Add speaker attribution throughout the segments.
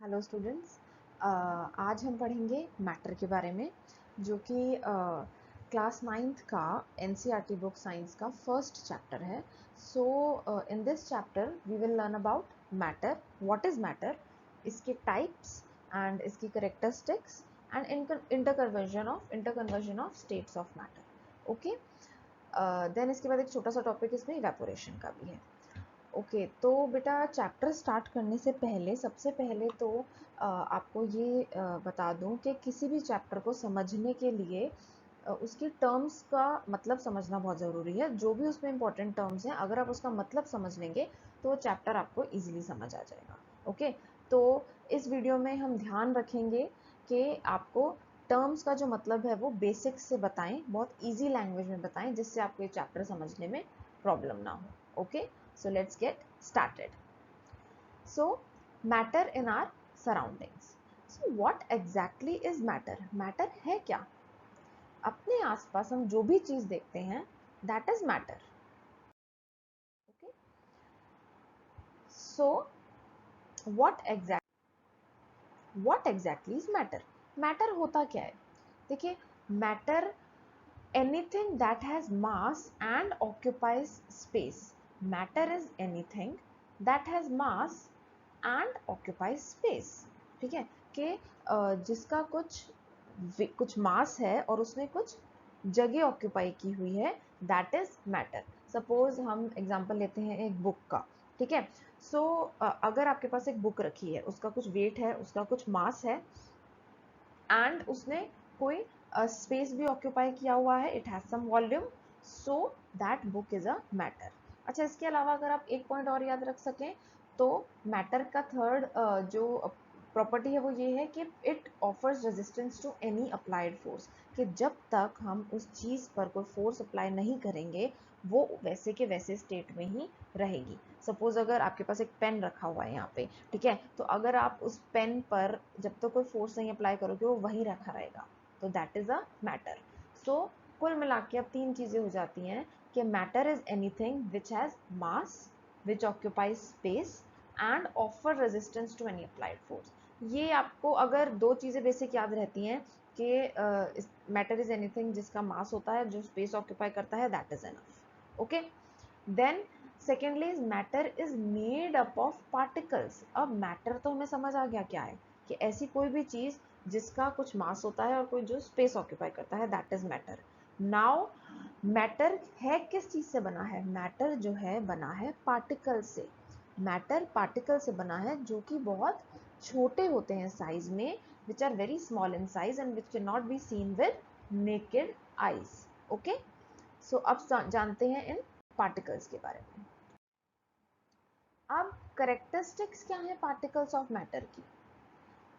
Speaker 1: Hello students, आज हम पढ़ेंगे मैटर के बारे में, जो कि क्लास 9th का एनसीईआरटी बुक साइंस का फर्स्ट चैप्टर है। So in this chapter we will learn about matter, what is matter, इसके टाइप्स एंड इसकी characteristics and interconversion of states of matter. Okay, then इसके बाद एक छोटा सा टॉपिक इसमें इवेपोरेशन का भी है। ओके तो बेटा, चैप्टर स्टार्ट करने से पहले सबसे पहले तो आपको ये बता दूं कि किसी भी चैप्टर को समझने के लिए उसकी टर्म्स का मतलब समझना बहुत ज़रूरी है। जो भी उसमें इंपॉर्टेंट टर्म्स हैं, अगर आप उसका मतलब समझ लेंगे तो चैप्टर आपको इजीली समझ आ जाएगा। ओके, तो इस वीडियो में हम ध्यान रखेंगे कि आपको टर्म्स का जो मतलब है वो बेसिक्स से बताएं, बहुत ईजी लैंग्वेज में बताएं, जिससे आपको ये चैप्टर समझने में प्रॉब्लम ना हो। Okay, so let's get started. So matter in our surroundings. So what exactly is matter? Matter है क्या? अपने आसपास हम जो भी चीज देखते हैं, that is matter. Okay, so what exactly is matter? Matter होता क्या है? देखिए, matter anything that has mass and occupies space. Matter is anything that has mass and occupies space. ठीक है, कि जिसका कुछ मास है और उसने कुछ जगह ऑक्यूपाई की हुई है, दैट इज मैटर। सपोज हम एग्जांपल लेते हैं एक बुक का। ठीक है, सो अगर आपके पास एक बुक रखी है, उसका कुछ वेट है, उसका कुछ मास है एंड उसने कोई स्पेस भी ऑक्यूपाई किया हुआ है, it has some volume, so that book is a matter. अच्छा, इसके अलावा अगर आप एक पॉइंट और याद रख सकें तो मैटर का थर्ड जो प्रॉपर्टी है वो ये है कि it offers resistance to any applied force, कि जब तक हम उस चीज़ पर कोई फोर्स अप्लाई नहीं करेंगे वो वैसे के वैसे स्टेट में ही रहेगी। सपोज अगर आपके पास एक पेन रखा हुआ है यहाँ पे, ठीक है, तो अगर आप उस पेन पर जब तक कोई फोर्स नहीं अप्लाई करोगे वो वहीं रखा रहेगा, तो दैट इज अ मैटर। सो कुल मिला के अब तीन चीजें हो जाती हैं कि matter is anything which has mass, which occupies space and offer resistance to any applied force. ये आपको अगर दो चीजें बेसिक याद रहती हैं कि मैटर इज एनीथिंग जिसका मास होता है, जो स्पेस ऑक्यूपाई करता है, that is enough. Okay, then secondly matter is made up of particles. अब मैटर तो हमें समझ आ गया क्या है, कि ऐसी कोई भी चीज जिसका कुछ मास होता है और कोई जो स्पेस ऑक्यूपाई करता है, that is matter. Now matter है किस चीज से बना है? मैटर जो है बना है पार्टिकल से। मैटर पार्टिकल से बना है जो कि बहुत छोटे होते हैं साइज में, which are very small in size and which can not be seen with naked eyes. Okay, so अब जानते हैं इन पार्टिकल्स के बारे में। अब करेक्टरिस्टिक्स क्या है पार्टिकल्स ऑफ मैटर की?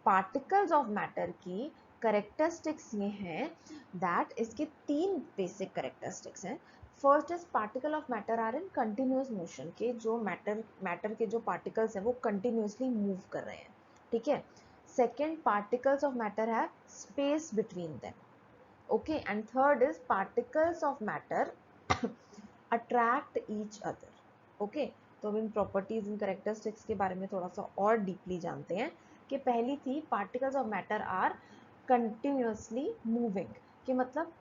Speaker 1: पार्टिकल्स ऑफ मैटर की करेक्टरिस्टिक्स ये हैं दैट इसके तीन बेसिक करेक्टरिस्टिक्स हैं। First is particle of matter are in continuous motion, के जो मैटर के जो पार्टिकल्स हैं वो कंटिन्यूसली मूव कर रहे हैं। ठीक है, second, particles of matter have space between them. Okay, and third is particles of matter attract each other. Okay, तो इन प्रॉपर्टीज, इन करेक्टरिस्टिक्स के बारे में थोड़ा सा और डीपली जानते हैं। कि पहली थी particles of matter are continuously moving. कि मतलब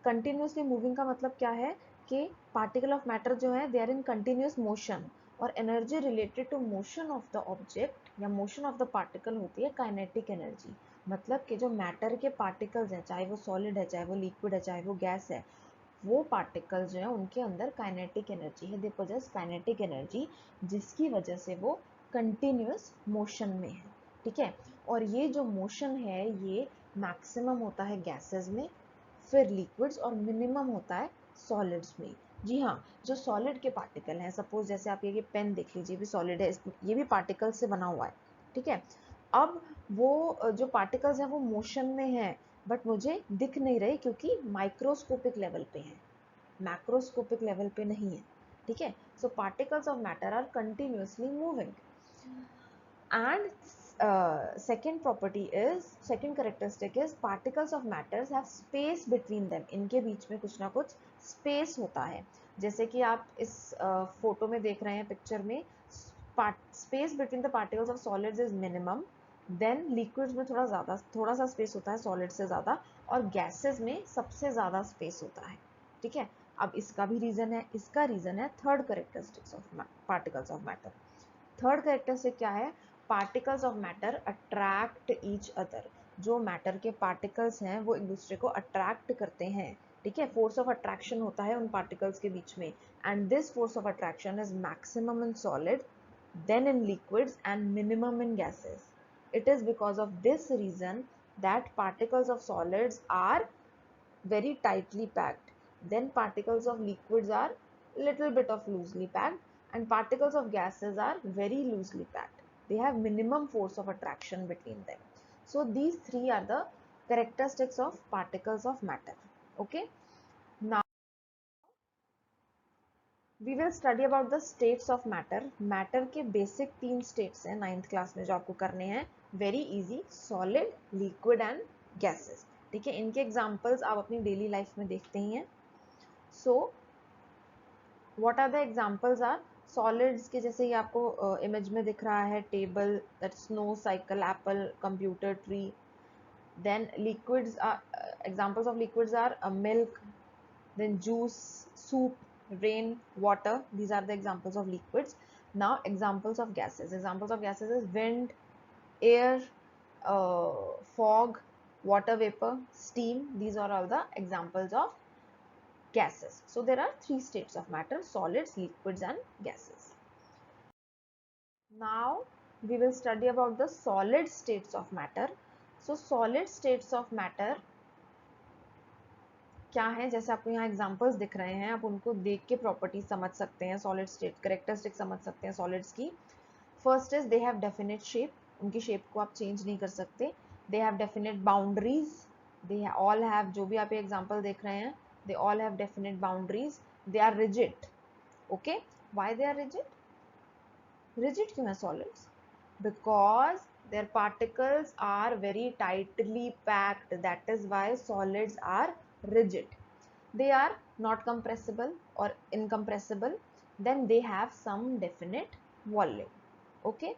Speaker 1: कंटिन्यूसली मूविंग का मतलब क्या है कि पार्टिकल ऑफ मैटर जो है they are in continuous motion, और energy related to motion of the object या मोशन ऑफ द पार्टिकल होती है काइनेटिक एनर्जी। मतलब कि जो मैटर के पार्टिकल्स हैं, चाहे वो सॉलिड है, चाहे वो लिक्विड है, चाहे वो गैस है, वो पार्टिकल्स जो है उनके अंदर काइनेटिक एनर्जी है, दे पोजेस काइनेटिक एनर्जी, जिसकी वजह से वो कंटिन्यूस मोशन में है। ठीक है, और ये जो मोशन है ये मैक्सिमम होता है गैसेस में, फिर लिक्विड्स, और मिनिमम होता है सॉलिड्स में। जी हाँ, जो सॉलिड के पार्टिकल हैं, सपोज जैसे आप ये पेन देख लीजिए, भी सॉलिड है, ये भी पार्टिकल से बना हुआ है। ठीक है, अब वो जो पार्टिकल्स हैं वो मोशन में है, बट मुझे दिख नहीं रहे क्योंकि माइक्रोस्कोपिक लेवल पे है, मैक्रोस्कोपिक लेवल पे नहीं है। ठीक है, so particles of matter are continuously moving. And second characteristic is particles of matters have space between them. इनके बीच में कुछ ना कुछ स्पेस होता है। जैसे कि आप इस फोटो में देख रहे हैं, पिक्चर में, space between the particles of solids is minimum, then liquids में थोड़ा सा स्पेस होता है सॉलिड से ज़्यादा, और गैसेस में सबसे ज़्यादा स्पेस होता है, ठीक है। अब इसका भी रीज़न है, इसका रीज़न है third characteristics of particles of matter. Third characteristic क्या है? Particles of matter attract each other. जो मैटर के पार्टिकल्स हैं वो एक दूसरे को अट्रैक्ट करते हैं, ठीक है। फोर्स ऑफ अट्रैक्शन होता है उन पार्टिकल्स के बीच में, and this force of attraction is maximum in solid, then in liquids and minimum in gases. It is because of this reason that particles of solids are very tightly packed, then particles of liquids are little bit of loosely packed, and particles of gases are very loosely packed. They have minimum force of attraction between them. So these three are the characteristics of particles of matter. Okay, now we will study about the states of matter. Matter के basic 3 states हैं 9th class में जो आपको करने हैं, very easy, solid, liquid and gases, ठीक है। इनके एग्जांपल्स आप अपनी डेली लाइफ में देखते ही हैं। So what are the examples are, solids के जैसे ही आपको इमेज में दिख रहा है, table, that snow, cycle, apple, computer, tree. Then liquids are, examples of liquids are milk, then juice, soup, rain, water. These are the examples of liquids. Now examples of gases. Examples of gases is wind, air, fog, water vapor, steam. These are all the examples of gases. So there are 3 states of matter: solids, liquids and gases. Now we will study about the solid states of matter. So solid states of matter क्या है, जैसे आपको यहाँ examples दिख रहे हैं, आप उनको देख के प्रॉपर्टीज समझ सकते हैं, सॉलिड स्टेट कैरेक्टरिस्टिक समझ सकते हैं सॉलिड्स की। First is they have definite shape, उनकी शेप को आप चेंज नहीं कर सकते। They have definite boundaries, they all have, जो भी आप ये एग्जांपल देख रहे हैं, they all have definite boundaries. They are rigid, okay. Why they are rigid? Rigid क्यों है solids? Because their particles are very tightly packed, that is why solids are rigid. They are not compressible or incompressible, then they have some definite volume. Okay,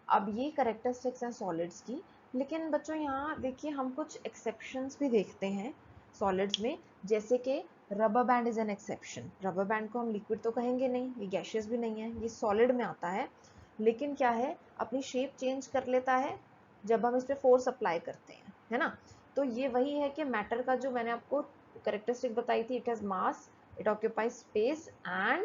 Speaker 1: अब ये characteristics हैं solids की। लेकिन बच्चों यहाँ देखिए हम कुछ exceptions भी देखते हैं solids में, जैसे कि rubber band is an exception. Rubber band को हम लिक्विड तो कहेंगे नहीं, ये गैशियस भी नहीं है, ये सॉलिड में आता है, लेकिन क्या है, अपनी शेप चेंज कर लेता है जब हम इस पर फोर्स अप्लाई करते हैं, है ना। तो ये वही है कि मैटर का जो मैंने आपको कैरेक्टरिस्टिक बताई थी, it has mass, it occupies space and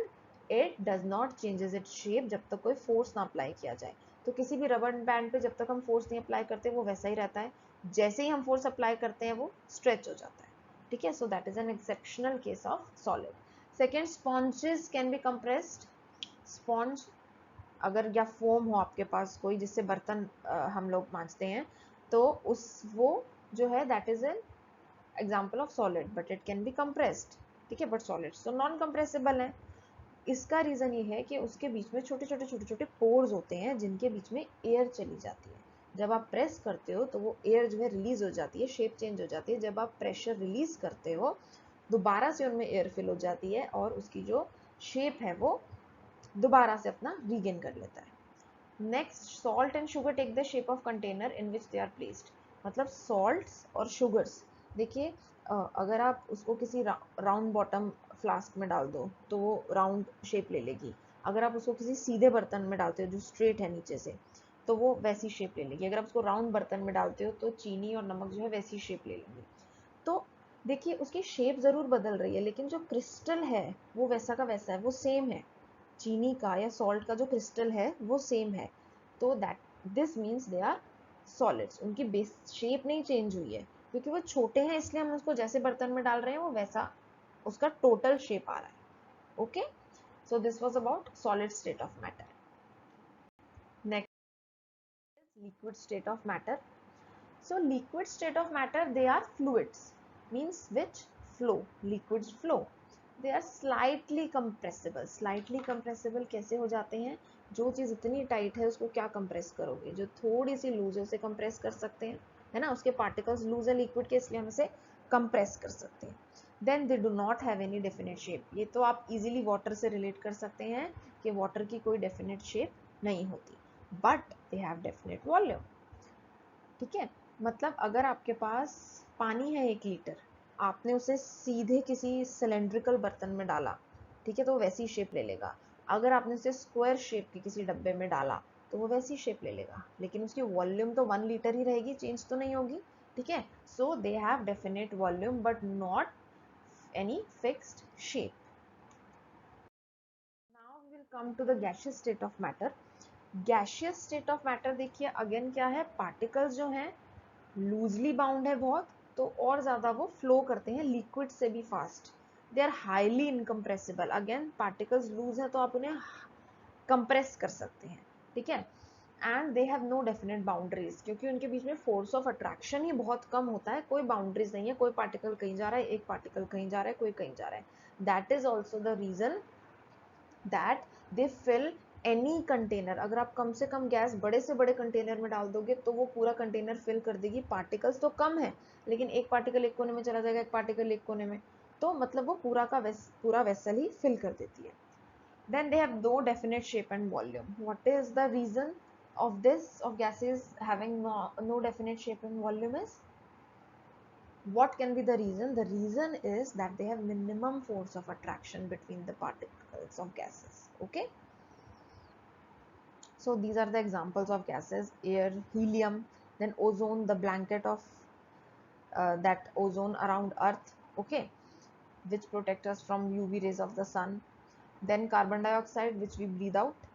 Speaker 1: it does not changes its shape जब तक कोई फोर्स ना अप्लाई किया जाए। तो किसी भी रबर बैंड पे जब तक हम फोर्स नहीं अप्लाई करते वो वैसा ही रहता है, जैसे ही हम फोर्स अप्लाई करते हैं वो स्ट्रेच हो जाता है, ठीक है। So that is an exceptional case of solid. Second, sponges can be compressed. Sponge अगर या फोम हो आपके पास कोई जिससे बर्तन हम लोग मांजते हैं, तो उस वो जो है that is an example of solid, but it can be compressed, ठीक है। बट सॉलिड्स तो नॉन कंप्रेसिबल है। इसका रीजन ये है कि उसके बीच में छोटे छोटे पोर्स होते हैं जिनके बीच में एयर चली जाती है। जब आप प्रेस करते हो तो वो एयर जो है रिलीज हो जाती है, शेप चेंज हो जाती है। जब आप प्रेशर रिलीज करते हो दोबारा से उनमें एयर फिल हो जाती है और उसकी जो शेप है वो दोबारा से अपना रीगेन कर लेता है। Next, salt and sugar take the shape of container in which they are placed. मतलब सॉल्ट्स और शुगर्स, देखिए अगर आप उसको किसी राउंड बॉटम फ्लास्क में डाल दो तो वो राउंड शेप ले लेगी। अगर आप उसको किसी सीधे बर्तन में डालते हो जो स्ट्रेट है नीचे से, तो वो वैसी शेप ले लेगी। अगर आप उसको राउंड बर्तन में डालते हो तो चीनी और नमक जो है वैसी शेप ले लेंगे। तो देखिए उसकी शेप ज़रूर बदल रही है, लेकिन जो क्रिस्टल है वो वैसा का वैसा है, वो सेम है। चीनी का या सॉल्ट का जो क्रिस्टल है वो सेम है। तो that this means they are solids. उनकी बेस शेप नहीं चेंज हुई है, क्योंकि वो छोटे हैं इसलिए हम उसको जैसे बर्तन में डाल रहे हैं वो वैसा उसका टोटल शेप आ रहा है। Okay, so this was about solid state of matter. Next, liquid state of matter. So liquid state of matter, they are fluids, means which flow, liquids flow. They are slightly compressible. Slightly compressible कैसे हो जाते हैं? जो चीज़ इतनी tight है उसको क्या compress करोगे, जो थोड़ी सी लूज है उसे कंप्रेस कर सकते हैं, है ना। उसके पार्टिकल्स लूज है लिक्विड के, इसलिए हम इसे कंप्रेस कर सकते हैं। Then they do not have any definite shape. ये तो आप इजीली वाटर से रिलेट कर सकते हैं कि वाटर की कोई डेफिनेट शेप नहीं होती, but they have definite volume. ठीक है, मतलब अगर आपके पास पानी है 1 लीटर, आपने उसे सीधे किसी सिलेंड्रिकल बर्तन में डाला, ठीक है, तो वो वैसी शेप ले लेगा। अगर आपने उसे स्क्वायर शेप के किसी डब्बे में डाला तो वो वैसी शेप ले लेगा, लेकिन उसकी वॉल्यूम तो 1 लीटर ही रहेगी, चेंज तो नहीं होगी। ठीक है, so they have definite volume but not any fixed shape. Now we will come to the gaseous state of matter. Gaseous state of matter देखिए अगेन क्या है, पार्टिकल्स जो हैं लूजली बाउंड है बहुत, तो और ज्यादा वो फ्लो करते हैं लिक्विड से भी fast. They are highly incompressible, again particles loose है तो आप उन्हें कंप्रेस कर सकते हैं। ठीक है, and they have no definite boundaries, क्योंकि उनके बीच में फोर्स ऑफ अट्रैक्शन ही बहुत कम होता है, कोई बाउंड्रीज नहीं है, कोई पार्टिकल कहीं जा रहा है, एक पार्टिकल कहीं जा रहा है, कोई कहीं जा रहा है। That is also the reason that they fill any container. अगर आप कम से कम गैस बड़े से बड़े कंटेनर में डाल दोगे तो वो पूरा कंटेनर फिल कर देगी। पार्टिकल्स तो कम है, लेकिन एक पार्टिकल एक कोने में चला जाएगा, एक पार्टिकल एक कोने में, तो मतलब वो पूरा का पूरा वेसल ही फिल कर देती है। Then they have no definite shape and volume. What is the reason of this, of gases having no definite shape and volume is? What can be the reason? The reason is that they have minimum force of attraction between the particles of gases. Okay, so these are the examples of gases: air, helium, then ozone, the blanket of that ozone around earth, okay, which protect us from UV rays of the sun, then carbon dioxide which we breathe out,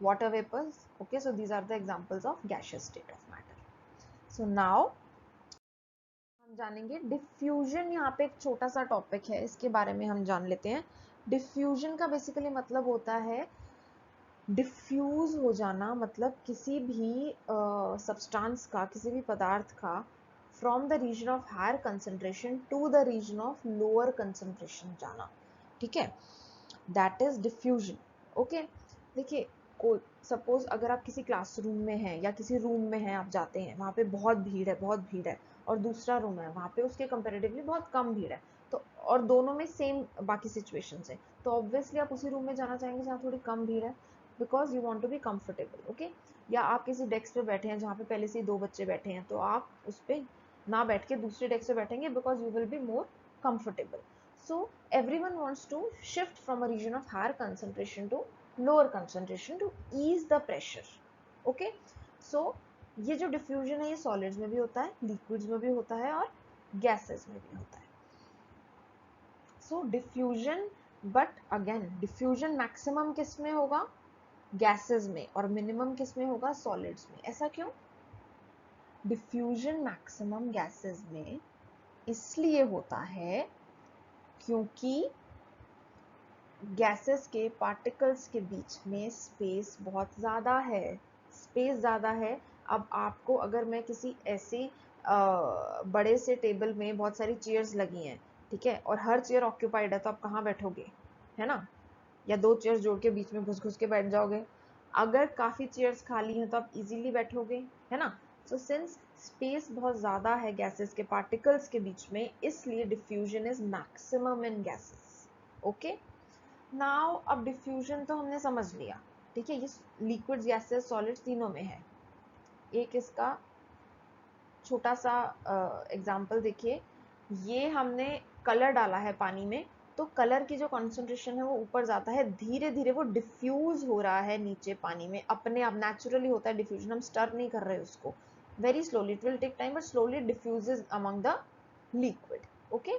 Speaker 1: water vapors. Okay, so these are the examples of gaseous state of matter. So now हम जानेंगे diffusion. यहाँ पे एक छोटा सा topic है, इसके बारे में हम जान लेते हैं। डिफ्यूजन का बेसिकली मतलब होता है डिफ्यूज हो जाना, मतलब किसी भी सब्सटेंस का, किसी भी पदार्थ का from the region of higher concentration to the region of lower concentration जाना। ठीक है, दैट इज डिफ्यूजन। ओके, देखिए को सपोज अगर आप किसी क्लासरूम में हैं या किसी रूम में हैं, आप जाते हैं, वहाँ पे बहुत भीड़ है, बहुत भीड़ है, और दूसरा रूम है वहाँ पे उसके कंपेरेटिवली बहुत कम भीड़ है, तो और दोनों में सेम बाकी सिचुएशंस है, तो ऑब्वियसली आप उसी रूम में जाना चाहेंगे जहाँ थोड़ी कम भीड़ है, because you want to be comfortable. Okay, या आप किसी डेस्क पे बैठे हैं जहाँ पे पहले से ही 2 बच्चे बैठे हैं, तो आप उस पर ना बैठ के दूसरे डेस्क पे बैठेंगे because you will be more comfortable. So everyone wants to shift from a region of higher concentration to lower concentration to ease the pressure. Okay, so ये जो diffusion है ये solids में भी होता है, liquids में भी होता है और gases में भी होता है. So diffusion, but again diffusion maximum किस में होगा? gases में, और minimum किस में होगा? solids में. ऐसा क्यों? diffusion maximum gases में इसलिए होता है क्योंकि गैसेस के पार्टिकल्स के बीच में स्पेस बहुत ज़्यादा है, स्पेस ज़्यादा है। अब आपको अगर मैं किसी ऐसे बड़े से टेबल में बहुत सारी चेयर्स लगी हैं, ठीक है, और हर चेयर ऑक्यूपाइड है, तो आप कहाँ बैठोगे, है ना? या 2 चेयर्स जोड़ के बीच में घुस घुस के बैठ जाओगे। अगर काफ़ी चेयर्स खाली हैं तो आप इजीली बैठोगे, है ना? सो सिंस स्पेस बहुत ज़्यादा है गैसेस के पार्टिकल्स के बीच में, इसलिए diffusion is maximum in gases. Okay, now अब डिफ्यूजन तो हमने समझ लिया, ठीक है, ये लिक्विड्स, गैसेस, सॉलिड्स तीनों में है। एक इसका छोटा सा एग्जांपल देखिए, ये हमने कलर डाला है पानी में, तो कलर की जो कॉन्सेंट्रेशन है वो ऊपर जाता है, धीरे धीरे वो डिफ्यूज हो रहा है नीचे पानी में, अपने आप नेचुरली होता है डिफ्यूजन, हम स्टर नहीं कर रहे उसको, very slowly, it will take time but slowly diffuses among the liquid. Okay,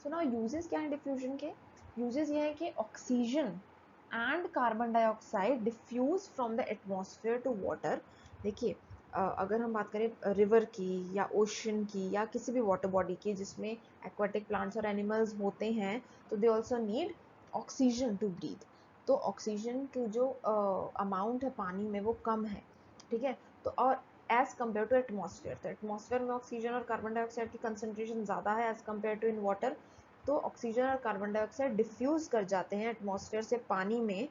Speaker 1: so now uses क्या है डिफ्यूजन के? यूजेस ये है कि oxygen and carbon dioxide diffuse from the atmosphere to water. देखिए अगर हम बात करें रिवर की या ओशन की या किसी भी वाटर बॉडी की जिसमें एक्वाटिक प्लांट्स और एनिमल्स होते हैं, तो they also need oxygen to breathe. तो ऑक्सीजन की जो अमाउंट है पानी में वो कम है, ठीक है, तो और एज कम्पेयर टू एटमॉस्फेयर, तो एटमॉस्फेयर में ऑक्सीजन और कार्बन डाइऑक्साइड की कंसेंट्रेशन ज़्यादा है as compare to in water, तो ऑक्सीजन और कार्बन डाइऑक्साइड डिफ्यूज कर जाते हैं एटमॉस्फेयर से पानी में,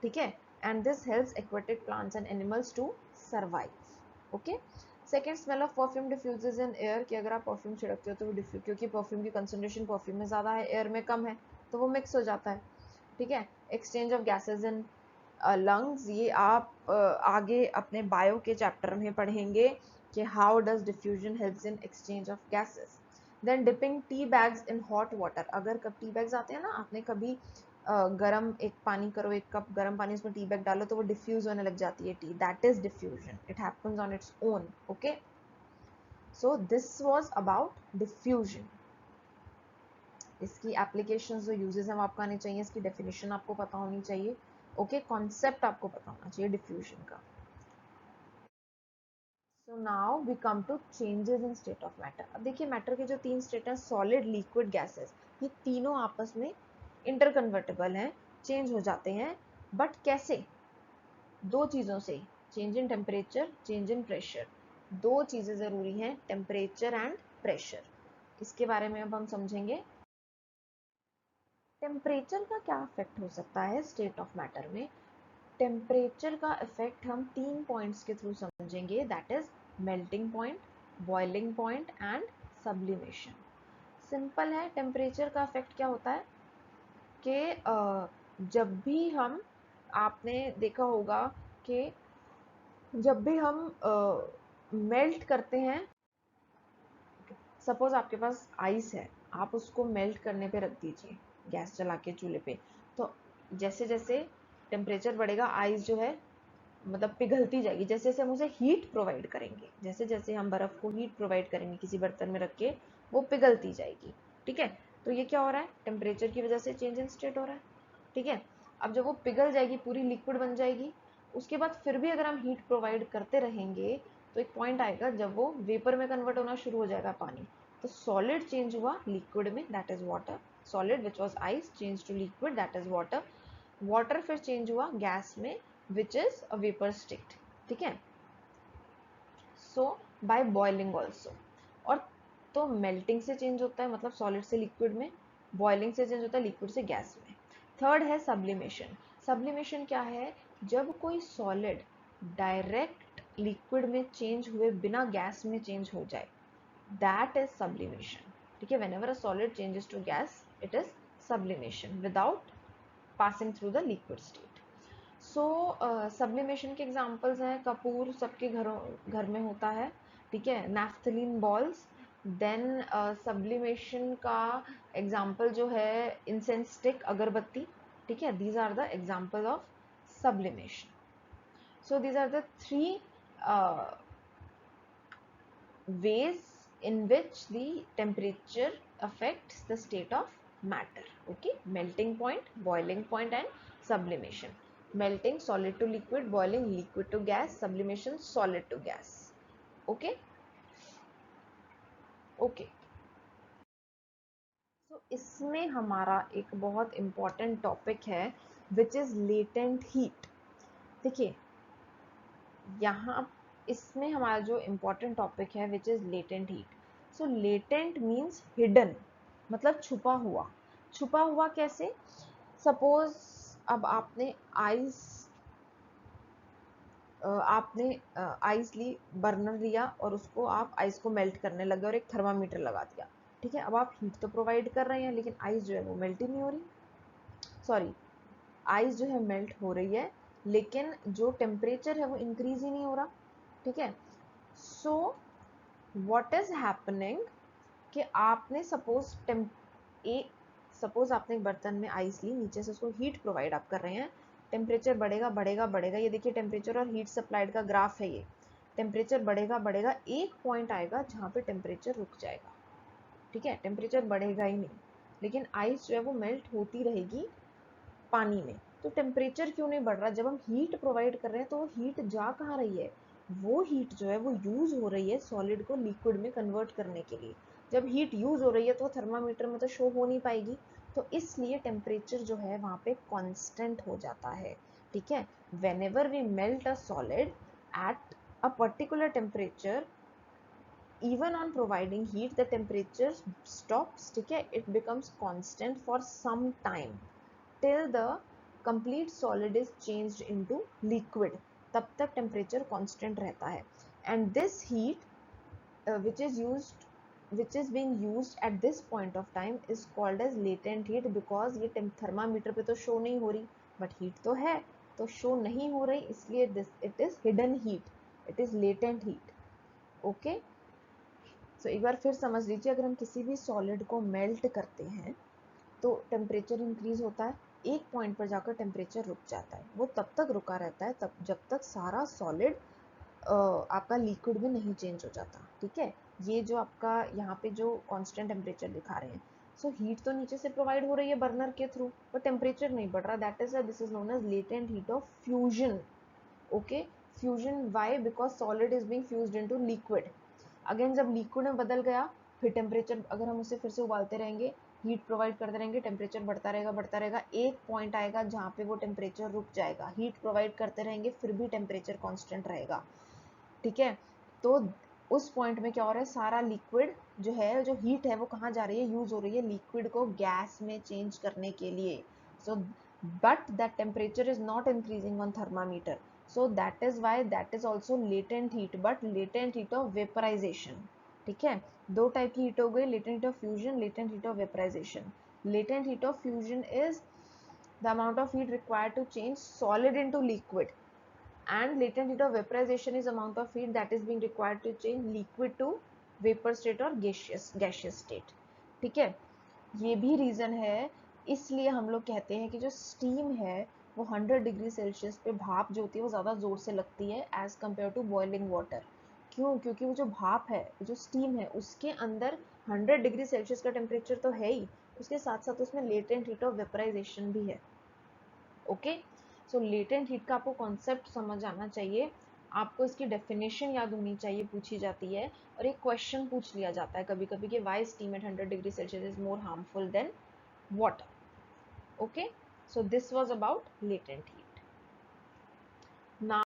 Speaker 1: ठीक है, and this helps aquatic plants and animals to survive. Okay, second, smell of perfume diffuses in air, कि अगर आप परफ्यूम छिड़कते हो तो वो डिफ्यूज, क्योंकि परफ्यूम की कंसेंट्रेशन परफ्यूम में ज़्यादा है, एयर में कम है, तो वो मिक्स हो जाता है, ठीक है। Exchange of gases in lungs, ये आप आगे अपने बायो के चैप्टर में पढ़ेंगे कि how does diffusion helps in exchange of gases. Then dipping tea bags in hot water. अगर कब टी बैग्स आते हैं ना, आपने कभी गरम एक पानी करो, एक कप गरम पानी उसमें टी बैग डालो तो वो डिफ्यूज होने लग जाती है T, that is diffusion, it happens on its own. Okay, so this was about diffusion. इसकी एप्लीकेशंस जो यूजेस हैं वो आपको आने चाहिए, इसकी डेफिनेशन आपको पता होनी चाहिए. ओके, कॉन्सेप्ट आपको पता होना चाहिए डिफ्यूजन का. So now we come to changes in state of matter. अब देखिए मैटर के जो तीन स्टेट हैं, सॉलिड, लिक्विड, गैसेस, ये तीनों आपस में इंटरकन्वर्टेबल हैं, चेंज हो जाते हैं. बट कैसे? दो चीज़ों से, change in temperature, change in pressure. दो चीज़ें ज़रूरी हैं, टेम्परेचर एंड प्रेशर. इसके बारे में अब हम समझेंगे. टेम्परेचर का क्या इफेक्ट हो सकता है स्टेट ऑफ मैटर में? टेम्परेचर का इफेक्ट हम 3 पॉइंट्स के थ्रू समझेंगे, that is melting point, boiling point and sublimation. Simple है, टेम्परेचर का इफेक्ट क्या होता है कि जब भी हम, आपने देखा होगा कि जब भी हम मेल्ट करते हैं, सपोज आपके पास आइस है, आप उसको मेल्ट करने पे रख दीजिए गैस जला के चूल्हे पे, तो जैसे जैसे टेम्परेचर बढ़ेगा आइस जो है मतलब पिघलती जाएगी. जैसे जैसे हम उसे हीट प्रोवाइड करेंगे, जैसे जैसे हम बर्फ़ को हीट प्रोवाइड करेंगे किसी बर्तन में रख के, वो पिघलती जाएगी. ठीक है, तो ये क्या हो रहा है? टेम्परेचर की वजह से चेंज इन स्टेट हो रहा है. ठीक है, अब जब वो पिघल जाएगी, पूरी लिक्विड बन जाएगी, उसके बाद फिर भी अगर हम हीट प्रोवाइड करते रहेंगे तो एक पॉइंट आएगा जब वो वेपर में कन्वर्ट होना शुरू हो जाएगा पानी. तो सॉलिड चेंज हुआ लिक्विड में, that is water. Solid which was ice change to liquid, that is water. Water फिर चेंज हुआ गैस में, which is a vapour state. ठीक है, सो बाय बॉइलिंग ऑल्सो. और तो मेल्टिंग से चेंज होता है, मतलब सॉलिड से लिक्विड में, बॉइलिंग से चेंज होता है लिक्विड से गैस में. थर्ड है सब्लिमेशन. सब्लिमेशन क्या है? जब कोई सॉलिड डायरेक्ट लिक्विड में चेंज हुए बिना गैस में चेंज हो जाए, दैट इज सब्लिमेशन. ठीक है, whenever a solid changes to gas, it is sublimation without passing through the liquid state. So sublimation के एग्जांपल्स हैं, कपूर सबके घर में होता है. ठीक है, नैफ्थलीन बॉल्स. देन सब्लिमेशन का एग्जांपल जो है इंसेंस स्टिक, अगरबत्ती. ठीक है, these are the example of sublimation. So these are the three ways in which the temperature affects the state of matter. Okay, melting point, boiling point and sublimation. Melting, solid to liquid, boiling, liquid to gas, sublimation, solid to gas. Okay, okay. So इसमें हमारा एक बहुत important topic है which is latent heat. देखिए यहाँ इसमें हमारा जो इम्पोर्टेंट टॉपिक है which is latent heat. So latent means hidden, मतलब छुपा हुआ. छुपा हुआ कैसे? सपोज अब आपने आइस ली, बर्नर लिया और उसको आप आइस को मेल्ट करने लगे और एक थर्मामीटर लगा दिया. ठीक है, अब आप हीट तो प्रोवाइड कर रहे हैं लेकिन आइस जो है वो मेल्ट ही नहीं हो रही. सॉरी, आइस जो है मेल्ट हो रही है लेकिन जो टेम्परेचर है वो इंक्रीज ही नहीं हो रहा. ठीक है, सो व्हाट इज हैपनिंग कि आपने सपोज आपने एक बर्तन में आइस ली, नीचे से उसको हीट प्रोवाइड आप कर रहे हैं. टेम्परेचर बढ़ेगा बढ़ेगा बढ़ेगा, ये देखिए टेम्परेचर और हीट सप्लाइड का ग्राफ है ये. टेम्परेचर बढ़ेगा बढ़ेगा, एक पॉइंट आएगा जहाँ पे टेम्परेचर रुक जाएगा. ठीक है, टेम्परेचर बढ़ेगा ही नहीं लेकिन आइस जो है वो मेल्ट होती रहेगी पानी में. तो टेम्परेचर क्यों नहीं बढ़ रहा? जब हम हीट प्रोवाइड कर रहे हैं तो वो हीट जा कहाँ रही है? वो हीट जो है वो यूज हो रही है सॉलिड को लिक्विड में कन्वर्ट करने के लिए. जब हीट यूज हो रही है तो थर्मामीटर में तो शो हो नहीं पाएगी, तो इसलिए टेम्परेचर जो है वहाँ पे कांस्टेंट हो जाता है. ठीक है, whenever we melt a solid at a particular temperature, even on providing heat the temperature stops. ठीक है, it becomes constant for some time till the complete solid is changed into liquid. तब तक temperature constant रहता है. and this heat which is being used at this point of time is called as latent heat because ये thermometer पे तो show नहीं हो रही बट हीट तो है, तो शो नहीं हो रही इसलिए it is hidden heat, it is latent heat. Okay, so एक बार फिर समझ लीजिए, अगर हम किसी भी सॉलिड को मेल्ट करते हैं तो टेम्परेचर इंक्रीज होता है, एक पॉइंट पर जाकर टेम्परेचर रुक जाता है। वो तब तक रुका रहता है तब जब तक सारा सॉलिड आपका लिक्विड में नहीं चेंज हो जाता। ठीक है, ये जो आपका यहाँ पे जो कांस्टेंट टेम्परेचर दिखा रहे हैं, सो हीट तो नीचे से प्रोवाइड हो रही है बर्नर के थ्रू, पर टेम्परेचर नहीं बढ़ रहा, that is this is known as latent heat of fusion. Okay, fusion why, because solid is being fused into liquid. Again जब लिक्विड में बदल गया, फिर टेम्परेचर अगर हम उसे फिर से उबालते रहेंगे, हीट प्रोवाइड करते रहेंगे, टेम्परेचर बढ़ता रहेगा, एक पॉइंट आएगा जहाँ पे वो टेम्परेचर रुक जाएगा, हीट प्रोवाइड करते रहेंगे फिर भी टेम्परेचर कांस्टेंट रहेगा। ठीक है, तो उस पॉइंट में क्या हो रहा है, सारा लिक्विड जो है, जो हीट है वो कहाँ जा रही है, यूज हो रही है लिक्विड को गैस में चेंज करने के लिए। So but that temperature is not increasing on thermometer, so that is why that is also latent heat, but latent heat of vaporization। ठीक है, दो टाइप की हीट हो गई, latent heat of fusion, latent heat of vaporization। latent heat of fusion is the amount of heat required to change solid into liquid, and latent heat of vaporization is amount of heat that is being required to change liquid to vapor state or gaseous state। ठीक है, ये भी reason है, इसलिए हम लोग कहते हैं कि जो स्टीम है वो 100 डिग्री सेल्सियस पे भाप जो होती है वो ज़्यादा ज़ोर से लगती है as compare to boiling water. क्यों? क्योंकि वो जो भाप है, जो स्टीम है, उसके अंदर 100 डिग्री सेल्सियस का टेम्परेचर तो है ही, उसके साथ साथ उसमें लेटेंट हीट ऑफ वेपराइजेशन भी है। ओके, सो लेटेंट हीट का आपको कॉन्सेप्ट समझ आना चाहिए, आपको इसकी डेफिनेशन याद होनी चाहिए, पूछी जाती है, और एक क्वेश्चन पूछ लिया जाता है कभी कभी कि why steam at 100 degree Celsius is more harmful than water। Okay, so this was about latent heat। Now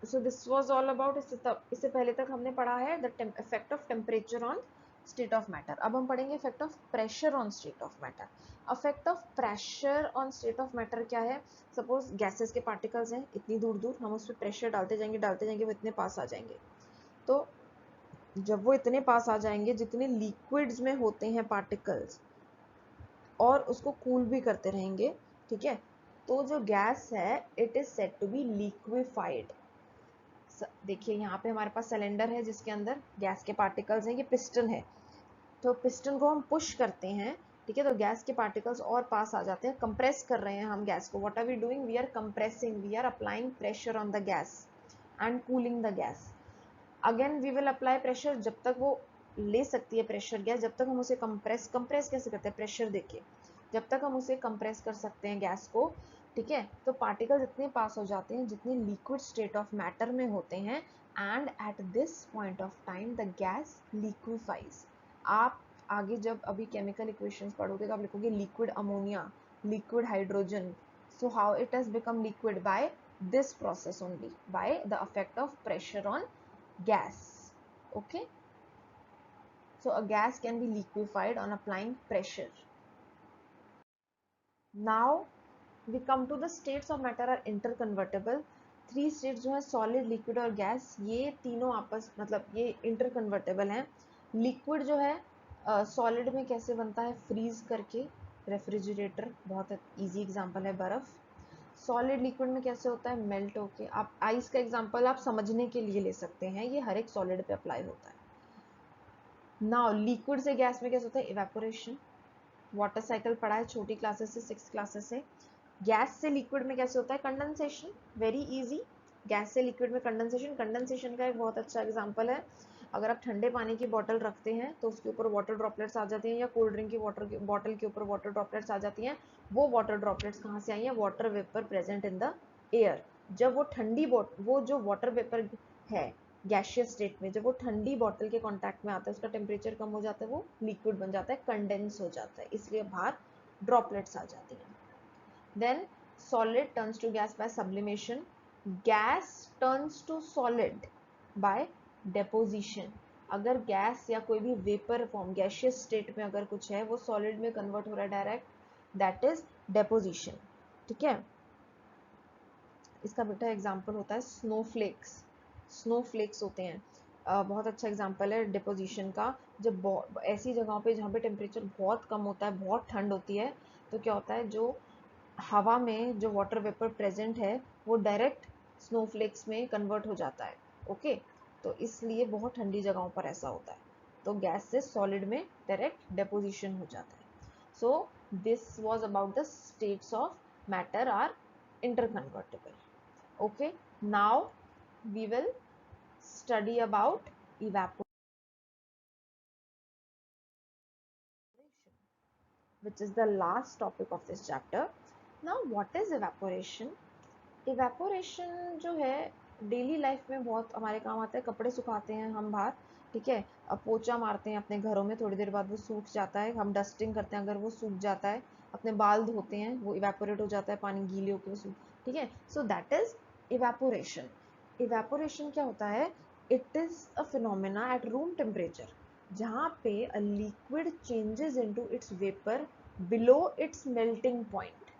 Speaker 1: so this was all about, इससे पहले तक हमने पढ़ा है the effect of temperature on state of matter। अब हम पढ़ेंगे effect of pressure on state of matter। effect of pressure on state of matter क्या है? सपोज गैसेस के पार्टिकल्स हैं इतनी दूर दूर, हम उस पर प्रेशर डालते जाएंगे वो इतने पास आ जाएंगे, तो जब वो इतने पास आ जाएंगे जितने लिक्विड्स में होते हैं पार्टिकल्स, और उसको कूल भी करते रहेंगे, ठीक है, तो जो गैस है it is said to be liquefied. देखिए यहाँ पे हमारे पास सिलेंडर है जिसके अंदर गैस के पार्टिकल्स हैं, ये पिस्टन है, तो पिस्टन को हम पुश करते हैं, ठीक है, तो गैस के पार्टिकल्स और पास आ जाते हैं, कंप्रेस कर रहे हैं हम गैस को। What are we doing? We are compressing, we are applying pressure on the gas and cooling the gas. Again we will apply pressure, जब तक वो ले सकती है प्रेशर गैस, जब तक हम उसे कंप्रेस कैसे करते हैं, प्रेशर देके, जब तक हम उसे कंप्रेस कर सकते हैं गैस को, ठीक है, तो पार्टिकल्स इतने पास हो जाते हैं जितने लिक्विड स्टेट ऑफ मैटर में होते हैं, and at this point of time the gas liquefies. आप आगे जब अभी केमिकल इक्वेशंस पढ़ोगे तो आप लिखोगे liquid ammonia, liquid hydrogen, so how it has become liquid? By this process only, by the effect of pressure on gas। Okay, so a gas can be liquefied on applying pressure। Now we come to the states of matter are interconvertible। Three states जो है solid, liquid और gas, ये तीनों आपस मतलब ये interconvertible हैं। Liquid जो है सॉलिड में कैसे बनता है, फ्रीज करके, रेफ्रिजरेटर बहुत इजी एग्जांपल है, बर्फ। सॉलिड लिक्विड में कैसे होता है, मेल्ट होके। आप आइस का एग्जांपल आप समझने के लिए ले सकते हैं, ये हर एक सॉलिड पे अप्लाई होता है। नाउ लिक्विड से गैस में कैसे होता है, इवेपोरेशन, वाटर साइकिल पढ़ा है छोटी क्लासेस से, 6 क्लासेस से। गैस से लिक्विड में कैसे होता है, कंडेंसेशन, वेरी इजी। गैस से लिक्विड में कंडेंसेशन, कंडेंसेशन का एक बहुत अच्छा एग्जांपल है, अगर आप ठंडे पानी की बोतल रखते हैं तो उसके ऊपर वाटर ड्रॉपलेट्स आ जाती हैं, या कोल्ड ड्रिंक की बोतल के ऊपर वाटर ड्रॉपलेट्स आ जाती हैं, वो वाटर ड्रॉपलेट्स कहाँ से आई हैं, water vapour present in the air. जब वो ठंडी वो जो वाटर वेपर है गैशियस स्टेट में, जब वो ठंडी बॉटल के कांटेक्ट में आता है, उसका टेम्परेचर कम हो जाता है, वो लिक्विड बन जाता है, कंडेंस हो जाता है, इसलिए बाहर ड्रॉपलेट्स आ जाती हैं। Then solid turns to gas by sublimation, gas turns to solid by deposition। अगर गैस या कोई भी वेपर फॉर्म गैशियस स्टेट में अगर कुछ है वो सॉलिड में कन्वर्ट हो रहा है डायरेक्ट, दैट इज डेपोजिशन। ठीक है, इसका बेटा एग्जांपल होता है स्नोफ्लेक्स। स्नोफ्लेक्स होते हैं, बहुत अच्छा एग्जांपल है डिपोजिशन का। जब ऐसी जगहों पे जहाँ पे टेम्परेचर बहुत कम होता है, बहुत ठंड होती है, तो क्या होता है, जो हवा में जो वाटर वेपर प्रेजेंट है वो डायरेक्ट स्नोफ्लेक्स में कन्वर्ट हो जाता है। ओके, तो इसलिए बहुत ठंडी जगहों पर ऐसा होता है, तो गैस से सॉलिड में डायरेक्ट डेपोजिशन हो जाता है। So this was about the states of matter are interconvertible. Okay, now we will study about evaporation, which is the last topic of this chapter. Now what is evaporation? Evaporation जो है daily life में बहुत हमारे काम आता है। कपड़े सुखाते हैं हम बाहर, ठीक है, अब पोछा मारते हैं अपने घरों में, थोड़ी देर बाद वो सूख जाता है, हम डस्टिंग करते हैं, अगर वो सूख जाता है, अपने बाल धोते हैं, वो इवेपोरेट हो जाता है, पानी गीले होकर वो सूख, ठीक है, so that is evaporation. Evaporation क्या होता है? It is a phenomena at room temperature, जहाँ पे a liquid changes into its vapour below it's melting point,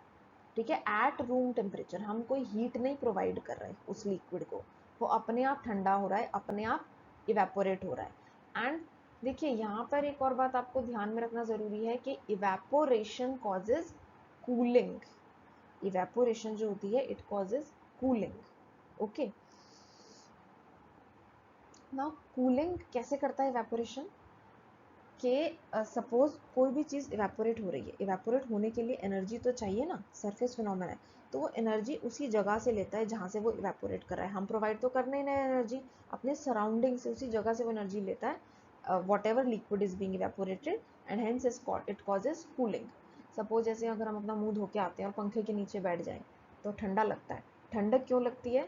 Speaker 1: ठीक है, एट रूम टेम्परेचर। हम कोई हीट नहीं प्रोवाइड कर रहे उस लिक्विड को, वो अपने आप ठंडा हो रहा है, अपने आप इवेपोरेट हो रहा है। एंड देखिए यहाँ पर एक और बात आपको ध्यान में रखना जरूरी है कि इवेपोरेशन कॉजेज कूलिंग। इवेपोरेशन जो होती है it causes cooling. Okay, now cooling कैसे करता है इवेपोरेशन? कि सपोज कोई भी चीज़ इवेपोरेट हो रही है, इवेपोरेट होने के लिए एनर्जी तो चाहिए ना, सरफेस फिनोमेना है, तो वो एनर्जी उसी जगह से लेता है जहाँ से वो इवेपोरेट कर रहा है। हम प्रोवाइड तो कर नहीं रहे एनर्जी, अपने सराउंडिंग से, उसी जगह से वो एनर्जी लेता है, what ever liquid is being evaporated, and hence it causes cooling. Suppose जैसे अगर हम अपना मुंह धो के आते हैं और पंखे के नीचे बैठ जाएं तो ठंडा लगता है। ठंडक क्यों लगती है?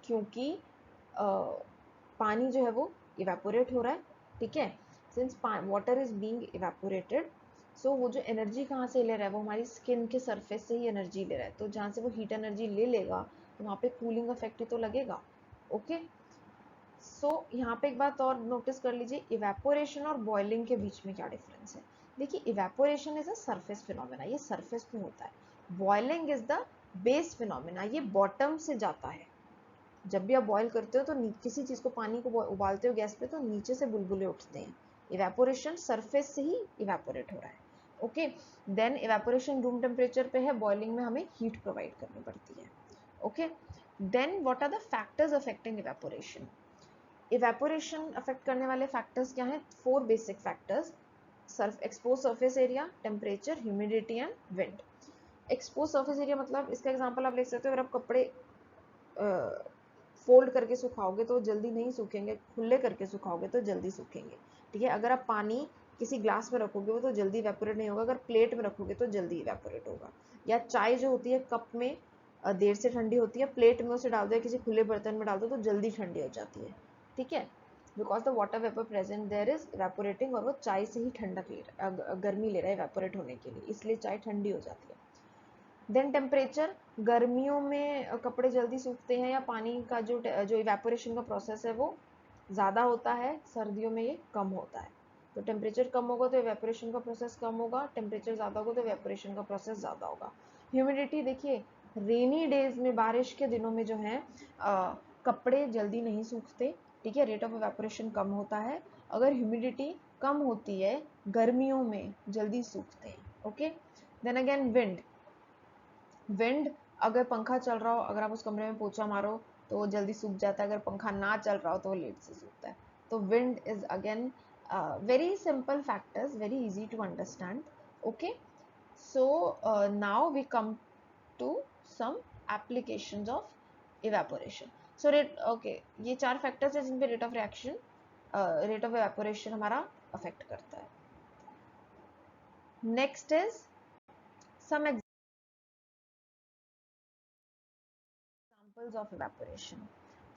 Speaker 1: क्योंकि पानी जो है वो इवेपोरेट हो रहा है, ठीक है, since water is being evaporated, so वो जो एनर्जी कहाँ से ले रहा है, वो हमारी स्किन के सरफेस से ही एनर्जी ले रहा है, तो जहाँ से वो हीट एनर्जी ले लेगा तो वहाँ पे कूलिंग इफेक्ट ही तो लगेगा। ओके, सो यहाँ पे एक बात और नोटिस कर लीजिए, इवेपोरेशन और बॉइलिंग के बीच में क्या डिफरेंस है। देखिए evaporation is a surface phenomena, ये सरफेस पे होता है। Boiling is the base phenomena, ये बॉटम से जाता है। जब भी आप बॉईल करते हो तो किसी चीज़ को, पानी को उबालते हो गैस पे, तो नीचे से बुलबुले उठते हैं। इवेपोरेशन सरफेस से ही इवेपोरेट हो रहा है। Okay, then evaporation room temperature पे है, बॉइलिंग में हमें हीट प्रोवाइड करनी पड़ती है। Okay, then what are the factors affecting evaporation? Evaporation affect करने वाले फैक्टर्स क्या हैं? 4 basic factors, expose surface area, temperature, humidity and wind. Expose surface area मतलब, इसका एग्जांपल आप लिख सकते हो, अगर आप कपड़े फोल्ड करके सुखाओगे तो जल्दी नहीं सूखेंगे, खुले करके सुखाओगे तो जल्दी सूखेंगे, ठीक है। अगर आप पानी किसी ग्लास में रखोगे वो तो जल्दी इवेपोरेट नहीं होगा, अगर प्लेट में रखोगे तो जल्दी इवेपोरेट होगा। या चाय जो होती है कप में देर से ठंडी होती है, प्लेट में उसे डाल दो, किसी खुले बर्तन में डाल दो तो जल्दी ठंडी हो जाती है, ठीक है, because the water vapour present there is evaporating, और वो चाय से ही ठंडक ले रहा है, गर्मी ले रहा है इवेपोरेट होने के लिए, इसलिए चाय ठंडी हो जाती है। देन टेम्परेचर, गर्मियों में कपड़े जल्दी सूखते हैं या पानी का जो इवेपोरेशन का प्रोसेस है वो ज़्यादा होता है, सर्दियों में ये कम होता है। तो टेम्परेचर कम होगा तो इवेपोरेशन का प्रोसेस कम होगा, टेम्परेचर ज़्यादा होगा तो इवेपोरेशन का प्रोसेस ज़्यादा होगा। ह्यूमिडिटी देखिए, रेनी डेज में, बारिश के दिनों में जो है कपड़े जल्दी नहीं सूखते, ठीक है, रेट ऑफ इवेपोरेशन कम होता है। अगर ह्यूमिडिटी कम होती है गर्मियों में जल्दी सूखते हैं। Okay, then again wind, wind अगर पंखा चल रहा हो, अगर आप उस कमरे में पोछा मारो तो वो जल्दी सूख जाता है, अगर पंखा ना चल रहा हो तो वो लेट से सूखता है। तो wind is again very simple factors, very easy to understand. Okay, so now we come to some applications of evaporation. So rate, okay, ये 4 फैक्टर्स है जिन पे rate of reaction, rate of evaporation हमारा affect करता है। Next is some examples of evaporation.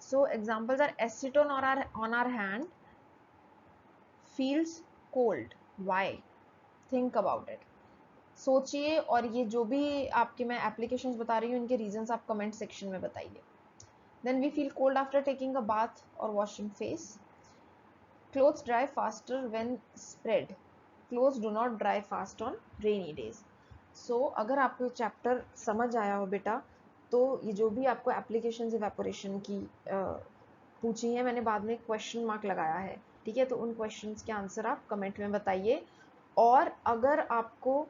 Speaker 1: So examples are acetone on our hand feels cold. Why? Think about it. सोचिए, और ये जो भी आपके मैं एप्लीकेशंस बता रही हूँ इनके रीजंस आप कमेंट सेक्शन में बताइए। Then we feel cold after taking a bath or washing face. Clothes dry faster when spread. Clothes do not dry fast on rainy days. So अगर आपको चैप्टर समझ आया हो बेटा, तो ये जो भी आपको एप्लीकेशंस इवेपोरेशन की पूछी है, मैंने बाद में क्वेश्चन मार्क लगाया है, ठीक है, तो उन क्वेश्चंस के आंसर आप कमेंट में बताइए। और अगर आपको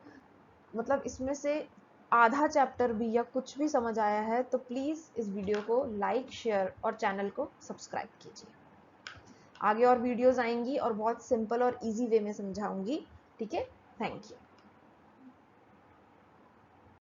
Speaker 1: मतलब इसमें से आधा चैप्टर भी या कुछ भी समझ आया है तो प्लीज़ इस वीडियो को लाइक, शेयर और चैनल को सब्सक्राइब कीजिए। आगे और वीडियोस आएंगी और बहुत सिंपल और इजी वे में समझाऊंगी। ठीक है, थैंक यू।